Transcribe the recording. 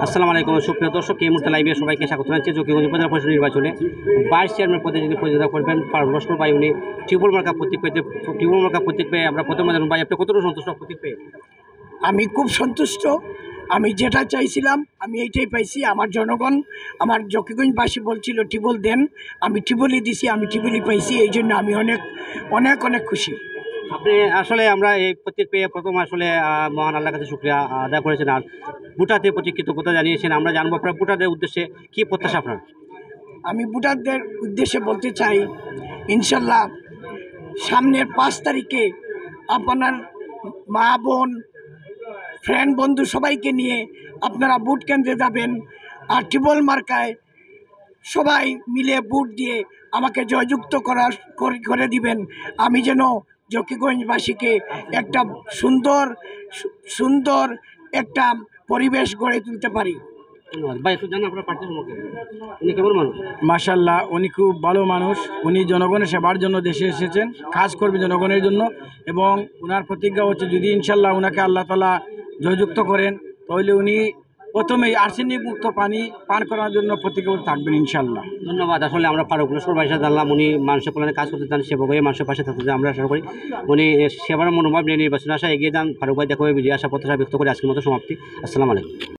আসসালামু আলাইকুম সুপ্রিয় দর্শক, এই মুহূর্তে লাইভে সবাইকে স্বাগত জানাচ্ছি। জকিগঞ্জ উপজেলা পরিষদ নির্বাচনে ভাইস চেয়ারম্যান পদে যিনি প্রতিযোগিতা করবেন ফারুক লস্কর ভাই, উনি টিউবওয়েল মার্কা প্রতীক পেয়ে আমরা প্রথমে জানুন ভাই, আপনি কতটা সন্তুষ্ট প্রতীক পেয়ে? আমি খুব সন্তুষ্ট। আমি যেটা চাইছিলাম আমি এইটাই পাইছি। আমার জনগণ, আমার জকিগঞ্জবাসী বলছিল টিউবওয়েল দেন, আমি টিউবওয়েলই দিছি, আমি টিউবওয়েলই পাইছি। এই জন্য আমি অনেক অনেক অনেক খুশি। আপনি আসলে আমরা এই প্রতীক পেয়ে প্রথম আসলে মহান আল্লাহর কাছে শুকরিয়া আদায় করেছেন, আর ভোটারদের প্রতি কৃতজ্ঞতা জানিয়েছেন। আমরা জানবো আপনার ভোটারদের উদ্দেশ্যে কী প্রত্যাশা আপনার? আমি ভোটারদের উদ্দেশ্যে বলতে চাই, ইনশাল্লাহ সামনের 5 তারিখে আপনার মা বোন ফ্রেন্ড বন্ধু সবাইকে নিয়ে আপনারা ভোট কেন্দ্রে যাবেন, আর টিউবওয়েল মার্কায় সবাই মিলে ভোট দিয়ে আমাকে জয়যুক্ত করে দিবেন। আমি যেন জকিগঞ্জবাসীকে একটা সুন্দর সুন্দর একটা পরিবেশ গড়ে তুলতে পারি। ধন্যবাদ ভাই। একটু জানেন আপনার প্রার্থী সম্পর্কে, উনি কেমন মানুষ? মাশাল্লাহ, উনি খুব ভালো মানুষ। উনি জনগণের সেবার জন্য দেশে এসেছেন, কাজ করবে জনগণের জন্য, এবং ওনার প্রতিজ্ঞা হচ্ছে যদি ইনশাল্লাহ ওনাকে আল্লাহ তাআলা জয়যুক্ত করেন তাহলে উনি প্রথমেই আর্সেনিক মুক্ত পানি পান করার জন্য প্রতিজ্ঞা থাকবেন ইনশাল্লাহ। ধন্যবাদ। আসলে আমরা ফারুক লস্কর ভাইয়ের সাথে জানলাম উনি মানুষের কল্যাণে কাজ করতে চান, সেবক হয়ে মানুষের পাশে থাকতে চান। আমরা আশা করি উনি সেবার মনোভাব নিয়ে নির্বাচনে আসা এগিয়ে যান। ফারুক ভাই দেখা হয়ে বিজয় আশা প্রত্যাশা ব্যক্ত করে আজকের মতো সমাপ্তি। আসসালামু আলাইকুম।